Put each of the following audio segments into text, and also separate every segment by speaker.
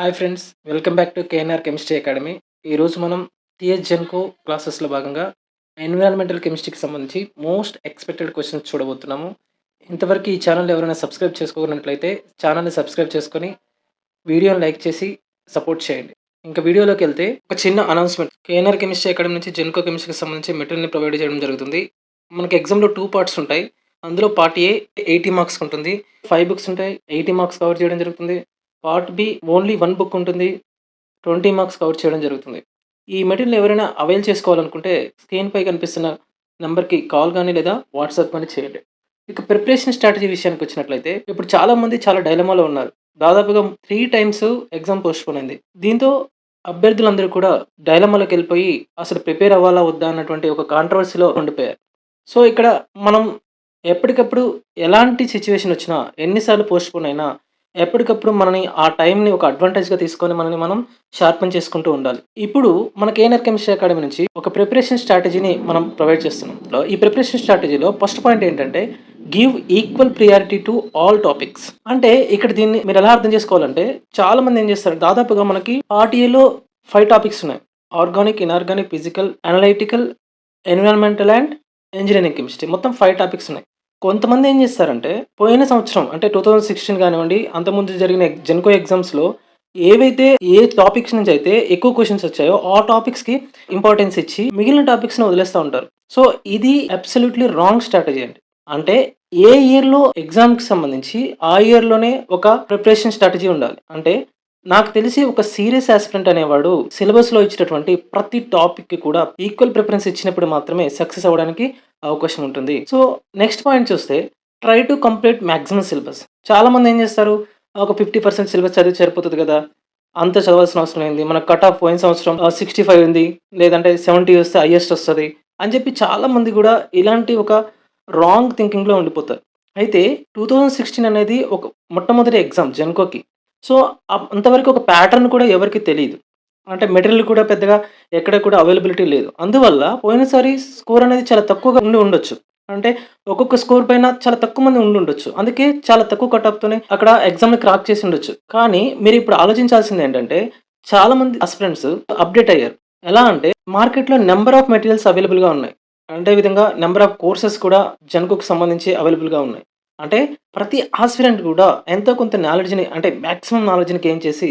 Speaker 1: Hi friends, welcome back to KNR chemistry academy. ఈరోజు మనం TS Genco క్లాసెస్లో భాగంగా ఎన్విరాన్మెంటల్ కెమిస్ట్రీకి సంబంధించి మోస్ట్ ఎక్స్పెక్టెడ్ క్వశ్చన్స్ చూడబోతున్నాము. ఇంతవరకు ఈ ఛానల్ ఎవరైనా సబ్స్క్రైబ్ చేసుకోనట్లయితే ఛానల్ని సబ్స్క్రైబ్ చేసుకొని వీడియోని లైక్ చేసి సపోర్ట్ చేయండి. ఇంకా వీడియోలోకి వెళ్తే ఒక చిన్న అనౌన్స్మెంట్. కేఎన్ఆర్ కెమిస్ట్రీ అకాడమీ నుంచి జెన్కో కెమిస్ట్రీకి సంబంధించి మెటీరియల్ని ప్రొవైడ్ చేయడం జరుగుతుంది. మనకి ఎగ్జామ్లో 2 పార్ట్స్ ఉంటాయి. అందులో పార్ట్ ఏ 80 మార్క్స్ ఉంటుంది. 5 బుక్స్ ఉంటాయి. 80 మార్క్స్ కవర్ చేయడం జరుగుతుంది. పార్ట్ బి ఓన్లీ 1 బుక్ ఉంటుంది. 20 మార్క్స్ కవర్ చేయడం జరుగుతుంది. ఈ మెటీరియల్ ఎవరైనా అవైల్ చేసుకోవాలనుకుంటే స్క్రీన్‌పై కనిపిస్తున్న నంబర్‌కి కాల్ గానీ లేదా వాట్సాప్ గానీ చేయండి. ఇక ప్రిపరేషన్ స్ట్రాటజీ విషయానికొచ్చినట్లయితే ఇప్పుడు చాలామంది చాలా డైలమాలో ఉన్నారు. దాదాపుగా 3 టైమ్స్ ఎగ్జామ్ పోస్ట్‌పోన్ అయింది. దీంతో అభ్యర్థులందరూ కూడా డైలమాలోకెళ్ళిపోయి అసలు ప్రిపేర్ అవ్వాలా వద్దా అన్నటువంటి ఒక కాంట్రోవర్సీలో ఉండిపోయారు. సో, ఇక్కడ మనం ఎప్పటికప్పుడు ఎలాంటి సిట్యుయేషన్ వచ్చినా, ఎన్ని సార్లు పోస్ట్‌పోన్ అయినా ఎప్పటికప్పుడు మనని ఆ టైంని ఒక అడ్వాంటేజ్‌గా తీసుకొని మనల్ని మనం షార్పెన్ చేసుకుంటూ ఉండాలి. ఇప్పుడు మన కేఎన్ఆర్ కెమిస్ట్రీ అకాడమీ నుంచి ఒక ప్రిపరేషన్ స్ట్రాటజీని మనం ప్రొవైడ్ చేస్తున్నాం. ఈ ప్రిపరేషన్ స్ట్రాటజీలో ఫస్ట్ పాయింట్ ఏంటంటే give equal priority to all topics. అంటే ఇక్కడ దీన్ని మీరు ఎలా అర్థం చేసుకోవాలంటే చాలామంది ఏం చేస్తారు, దాదాపుగా మనకి పార్ట్ ఏలో 5 టాపిక్స్ ఉన్నాయి. Organic, inorganic, physical, analytical, environmental and engineering chemistry. మొత్తం 5 టాపిక్స్ ఉన్నాయి. కొంతమంది ఏం చేస్తారంటే పోయిన సంవత్సరం అంటే 2016 కానివ్వండి, అంతకుముందు జరిగిన జెన్కో ఎగ్జామ్స్‌లో ఏవైతే ఏ టాపిక్స్ నుంచి అయితే ఎక్కువ క్వెషన్స్ వచ్చాయో ఆ టాపిక్స్‌కి ఇంపార్టెన్స్ ఇచ్చి మిగిలిన టాపిక్స్‌ని వదిలేస్తా ఉంటారు. సో, ఇది అబ్సల్యూట్‌లీ రాంగ్ స్ట్రాటజీ అండి. అంటే ఏ ఇయర్‌లో ఎగ్జామ్‌కి సంబంధించి ఆ ఇయర్‌లోనే ఒక ప్రిపరేషన్ స్ట్రాటజీ ఉండాలి. అంటే నాకు తెలిసి ఒక సీరియస్ యాస్పిరెంట్ అనేవాడు సిలబస్‌లో ఇచ్చినటువంటి ప్రతి టాపిక్‌కి కూడా ఈక్వల్ ప్రిఫరెన్స్ ఇచ్చినప్పుడు మాత్రమే సక్సెస్ అవ్వడానికి అవకాశం ఉంటుంది. సో, నెక్స్ట్ పాయింట్ చూస్తే try to complete maximum syllabus. చాలామంది ఏం చేస్తారు, ఒక 50% సిలబస్ చదివితే సరిపోతది కదా! అంత చదవాల్సిన అవసరం ఏంది? మన కట్ ఆఫ్ పోయిన సంవత్సరం 65 ఉంది. లేదంటే 70 వస్తే హైయెస్ట్ వస్తది అని చెప్పి చాలామంది కూడా ఇలాంటి ఒక రాంగ్ థింకింగ్‌లో ఉండిపోతారు. అయితే 2016 అనేది ఒక మొట్టమొదటి ఎగ్జామ్ జెన్కోకి. సో, అంతవరకు ఒక ప్యాటర్న్ కూడా ఎవరికీ తెలీదు. అంటే మెటీరియల్ కూడా పెద్దగా ఎక్కడ కూడా అవైలబిలిటీ లేదు. అందువల్ల పోయినసారి స్కోర్ అనేది చాలా తక్కువగా ఉండొచ్చు. అంటే ఒక్కొక్క స్కోర్ పైన చాలా తక్కువ మంది ఉండుండొచ్చు. అందుకే చాలా తక్కువ కట్ ఆఫ్‌తోనే అక్కడ ఎగ్జామ్‌ని క్రాక్ చేసి ఉండొచ్చు. కానీ మీరిప్పుడు ఆలోచించాల్సిందేంటంటే చాలామంది ఆస్పిరెంట్స్ అప్‌డేట్ అయ్యారు. ఎలా అంటే మార్కెట్‌లో నంబర్ ఆఫ్ మెటీరియల్స్ అవైలబుల్‌గా ఉన్నాయి. అదే విధంగా నంబర్ ఆఫ్ కోర్సెస్ కూడా జెన్కోకి సంబంధించి అవైలబుల్‌గా ఉన్నాయి. అంటే ప్రతి ఆస్పిరెంట్ కూడా ఎంతో కొంత నాలెడ్జ్‌ని అంటే మాక్సిమం నాలెడ్జ్‌ని గెయిన్ చేసి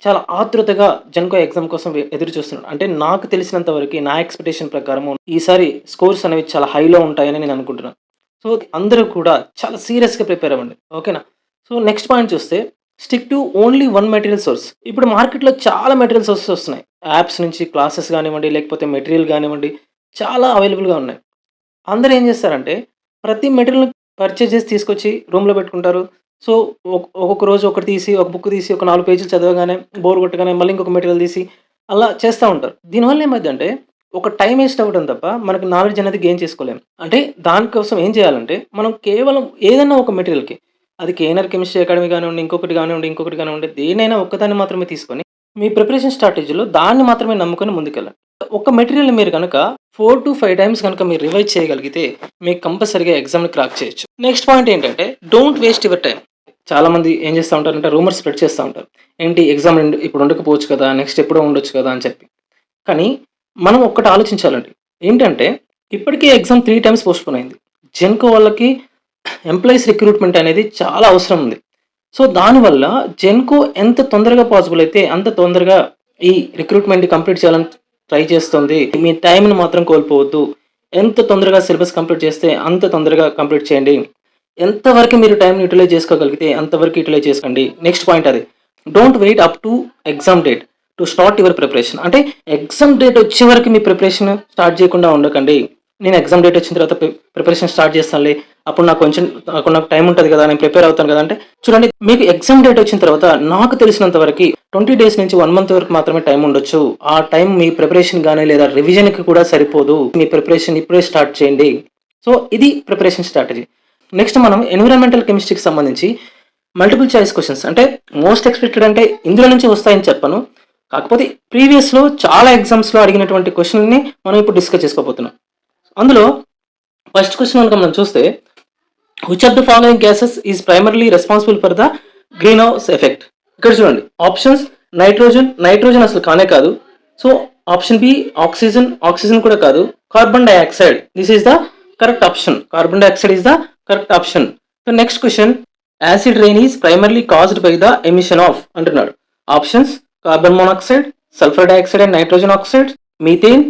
Speaker 1: చాలా ఆతృతగా జెన్కో ఎగ్జామ్ కోసం ఎదురు చూస్తున్నాను. అంటే నాకు తెలిసినంత వరకి నా ఎక్స్‌పెక్టేషన్ ప్రకారము ఈసారి స్కోర్స్ అనేవి చాలా హైలో ఉంటాయని నేను అనుకుంటున్నాను. సో, అందరూ కూడా చాలా సీరియస్‌గా ప్రిపేర్ అవ్వండి. ఓకేనా? సో, నెక్స్ట్ పాయింట్ చూస్తే stick to only one material source. ఇప్పుడు మార్కెట్‌లో చాలా మెటీరియల్ సోర్సెస్ వస్తున్నాయి. యాప్స్ నుంచి క్లాసెస్ గానివ్వండి, లేకపోతే మెటీరియల్ గానివ్వండి, చాలా అవైలబుల్‌గా ఉన్నాయి. అందరూ ఏం చేస్తారంటే ప్రతి మెటీరియల్‌ని పర్చేజ్ చేసి తీసుకొచ్చి రూమ్‌లో పెట్టుకుంటారు. సో, ఒక్కొక్క రోజు ఒకటి తీసి, ఒక బుక్ తీసి, ఒక 4 పేజీలు చదవగానే బోర్ కొట్టగానే మళ్ళీ ఇంకొక మెటీరియల్ తీసి అలా చేస్తా ఉంటారు. దీనివల్ల ఏమైద్దంటే ఒక టైమ్ వేస్ట్ అవ్వడం తప్ప మనకు నాలెడ్జ్ అనేది గెయిన్ చేసుకోలేము. అంటే దానికోసం ఏం చేయాలంటే మనం కేవలం ఏదన్నా ఒక మెటీరియల్‌కి అది కేఎన్ఆర్ కెమిస్ట్రీ అకాడమీ కానివ్వండి, ఇంకొకటి కానివ్వండి దేన్నైనా ఒక్కదాన్ని మాత్రమే తీసుకొని మీ ప్రిపరేషన్ స్ట్రాటజీలో దాన్ని మాత్రమే నమ్ముకొని ముందుకెళ్ళండి. ఒక మెటీరియల్‌ని మీరు గనక 4-5 టైమ్స్ గనక మీరు రివైజ్ చేయగలిగితే మీకు కంపల్సరీగా ఎగ్జామ్‌ని క్రాక్ చేయొచ్చు. నెక్స్ట్ పాయింట్ ఏంటంటే డోంట్ వేస్ట్ యువర్ టైమ్. చాలామంది ఏం చేస్తా ఉంటారంటే రూమర్స్ స్ప్రెడ్ చేస్తా ఉంటారు. ఏంటి ఎగ్జామ్ ఇప్పుడు ఉండకపోవచ్చు కదా! నెక్స్ట్ ఎప్పుడో ఉండొచ్చు కదా! అని చెప్పి. కానీ మనం ఒక్కటి ఆలోచించాలండి. ఏంటంటే ఇప్పటికే ఎగ్జామ్ 3 టైమ్స్ పోస్ట్‌పోన్ అయింది. జెన్కో వాళ్ళకి ఎంప్లాయీస్ రిక్రూట్‌మెంట్ అనేది చాలా అవసరం ఉంది. సో, దానివల్ల జెన్కో ఎంత తొందరగా పాసిబుల్ అయితే అంత తొందరగా ఈ రిక్రూట్‌మెంట్‌ని కంప్లీట్ చేయాలని ట్రై చేస్తుంది. మీ టైమ్‌ని మాత్రం కోల్పోవద్దు. ఎంత తొందరగా సిలబస్ కంప్లీట్ చేస్తే అంత తొందరగా కంప్లీట్ చేయండి. ఎంతవరకు మీరు టైమ్‌ని యుటిలైజ్ చేసుకోగలిగితే అంతవరకు యుటిలైజ్ చేసుకోండి. నెక్స్ట్ పాయింట్ అదే. Don't wait up to exam date to start your preparation. అంటే ఎగ్జామ్ డేట్ వచ్చే వరకు మీ ప్రిపరేషన్ స్టార్ట్ చేయకుండా ఉండకండి. నేను ఎగ్జామ్ డేట్ వచ్చిన తర్వాత ప్రిపరేషన్ స్టార్ట్ చేస్తానులే. అప్పుడు నాకు టైం ఉంటది కదా! నేను ప్రిపేర్ అవుతాను కదా! అంటే చూడండి, మీకు ఎగ్జామ్ డేట్ వచ్చిన తర్వాత నాకు తెలిసినంత వరకి 20 డేస్ నుంచి 1 మంత్ వరకు మాత్రమే టైం ఉండొచ్చు. ఆ టైం మీ ప్రిపరేషన్ గాని లేదా రివిజన్‌కి కూడా సరిపోదు. మీ ప్రిపరేషన్ ఇప్పుడే స్టార్ట్ చేయండి. సో, ఇది ప్రిపరేషన్ స్ట్రాటజీ. నెక్స్ట్ మనం ఎన్విరాన్మెంటల్ కెమిస్ట్రీకి సంబంధించి మల్టిపుల్ చాయిస్ క్వెషన్స్ అంటే మోస్ట్ ఎక్స్‌పెక్టెడ్ అంటే ఇందులో నుంచి వస్తాయని చెప్పను. కాకపోతే ప్రీవియస్‌లో చాలా ఎగ్జామ్స్‌లో అడిగినటువంటి క్వెషన్‌ని మనం ఇప్పుడు డిస్కస్ చేసుకోబోతున్నాం. అందులో ఫస్ట్ క్వెషన్ కనుక మనం చూస్తే which of the following gases is primarily responsible for the green house effect. ఇక్కడ చూడండి ఆప్షన్స్ నైట్రోజన్ అసలు కానే కాదు. సో ఆప్షన్ బి ఆక్సిజన్ కూడా కాదు. Carbon dioxide, this is the correct option. Carbon dioxide is the correct option. So next question, acid rain is primarily caused by the emission of అంటున్నాడు. Options carbon monoxide, sulphur dioxide and nitrogen oxide, methane,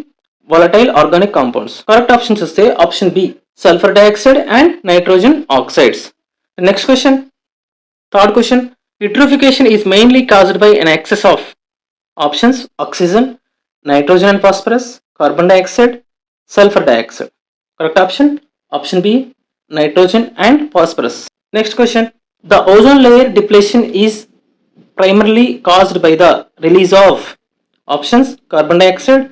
Speaker 1: volatile organic compounds. Correct options వస్తే option B sulphur dioxide and nitrogen oxides. Next question, third question, vitrification is mainly caused by an excess of options oxygen, nitrogen and phosphorus, carbon dioxide, sulfur dioxide. Correct option B nitrogen and phosphorus. Next question, the ozone layer depletion is primarily caused by the release of options carbon dioxide,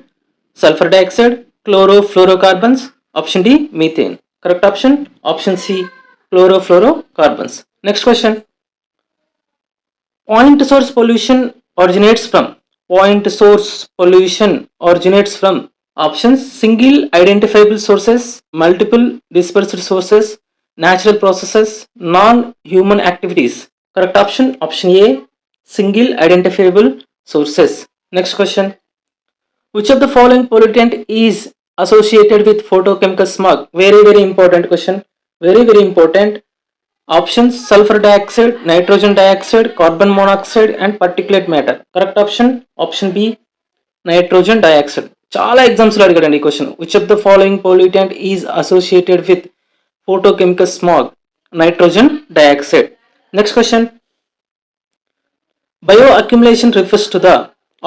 Speaker 1: sulfur dioxide, chlorofluorocarbons. Option D methane. Correct option C chlorofluorocarbons. Next question, point source pollution originates from options single identifiable sources, multiple dispersed sources, natural processes, non-human activities. Correct option A single identifiable sources. Next question, which of the following pollutant is associated with photochemical smog? Very important question, very important. Options sulfur dioxide, nitrogen dioxide, carbon monoxide and particulate matter. Correct option B nitrogen dioxide. చాలా ఎగ్జామ్స్లో అడిగాడండి ఈ question. Which of the following pollutant is associated with photochemical smog? Nitrogen dioxide. Next question, bioaccumulation refers to the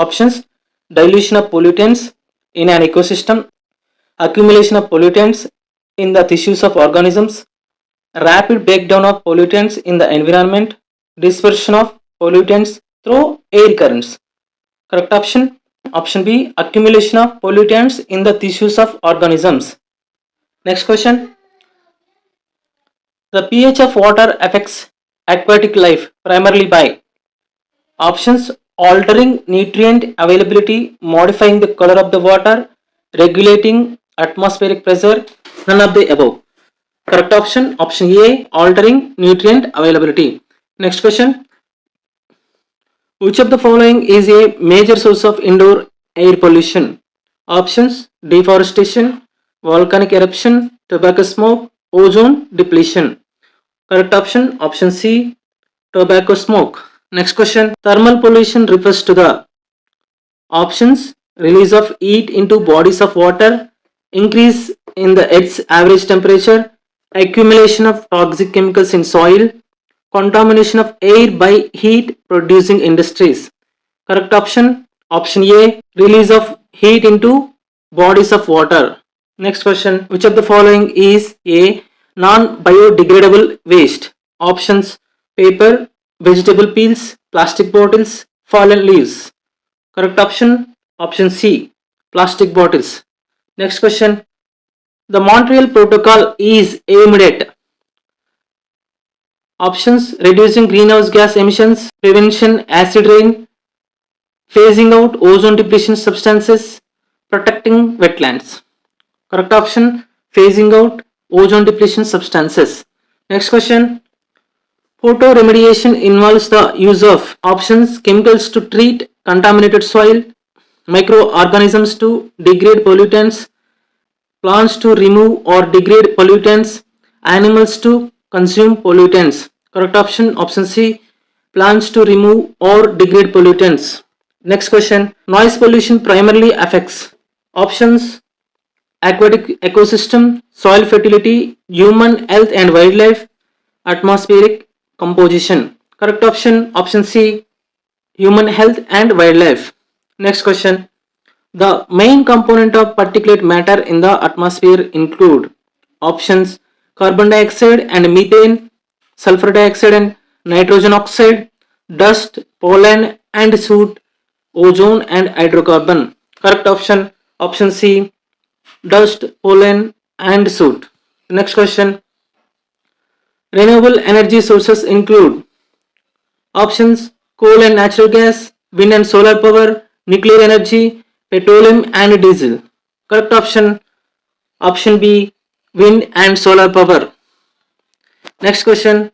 Speaker 1: options dilution of pollutants in an ecosystem, accumulation of pollutants in the tissues of organisms, rapid breakdown of pollutants in the environment, dispersion of pollutants through air currents. Correct option B accumulation of pollutants in the tissues of organisms. Next question, the pH of water affects aquatic life primarily by options altering nutrient availability, modifying the color of the water, regulating atmospheric pressure, none of the above. Correct option A altering nutrient availability. Next question, which of the following is a major source of indoor air pollution? Options deforestation, volcanic eruption, tobacco smoke, ozone depletion. Correct option C tobacco smoke. Next question, thermal pollution refers to the options release of heat into bodies of water, increase in the Earth's average temperature, accumulation of toxic chemicals in soil, contamination of air by heat producing industries. Correct option A release of heat into bodies of water. Next question, which of the following is a non-biodegradable waste? Options paper, vegetable peels, plastic bottles, fallen leaves. Correct option C plastic bottles. Next question, the Montreal Protocol is aimed at options reducing greenhouse gas emissions, prevention acid rain, phasing out ozone depletion substances, protecting wetlands. Correct option phasing out ozone depletion substances. Next question, photoremediation involves the use of options chemicals to treat contaminated soil, microorganisms to degrade pollutants, plants to remove or degrade pollutants, animals to consume pollutants. Correct option C plants to remove or degrade pollutants. Next question, noise pollution primarily affects options aquatic ecosystem, soil fertility, human health and wildlife, atmospheric composition. Correct option C human health and wildlife. Next question, the main component of particulate matter in the atmosphere include options carbon dioxide and methane, sulfur dioxide and nitrogen oxide, dust, pollen and soot, ozone and hydrocarbon. Correct option C dust, pollen and soot. Next question, renewable energy sources include options coal and natural gas, wind and solar power, nuclear energy, petroleum and diesel. Correct option B wind and solar power. Next question,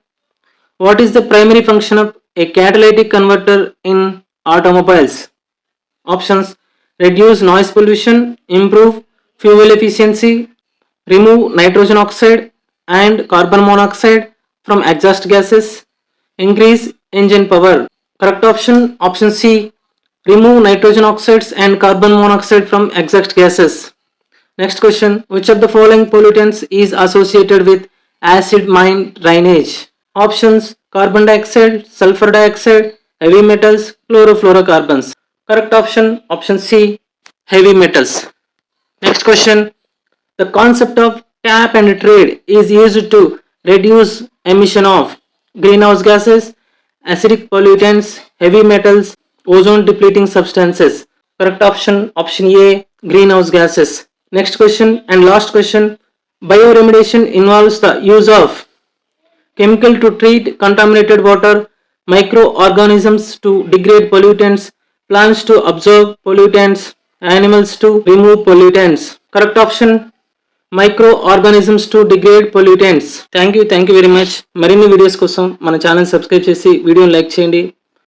Speaker 1: what is the primary function of a catalytic converter in automobiles. Options: reduce noise pollution, improve fuel efficiency, remove nitrogen oxide and carbon monoxide from exhaust gases, increase engine power. Correct option C, remove nitrogen oxides and carbon monoxide from exhaust gases. Next question: which of the following pollutants is associated with acid mine drainage? Options: carbon dioxide, sulfur dioxide, heavy metals, chlorofluorocarbons. Correct option C, heavy metals. Next question: the concept of cap and trade is used to reduce emission of greenhouse gases, acidic pollutants, heavy metals, ozone depleting substances. Correct option A, greenhouse gases. Next question and last question: bioremediation involves the use of chemical to treat contaminated water, microorganisms to degrade pollutants, plants to absorb pollutants, animals to remove pollutants. Correct option: microorganisms to degrade pollutants. Thank you very much. మరిన్ని videos కోసం మన channel subscribe చేసి వీడియోని like చేయండి.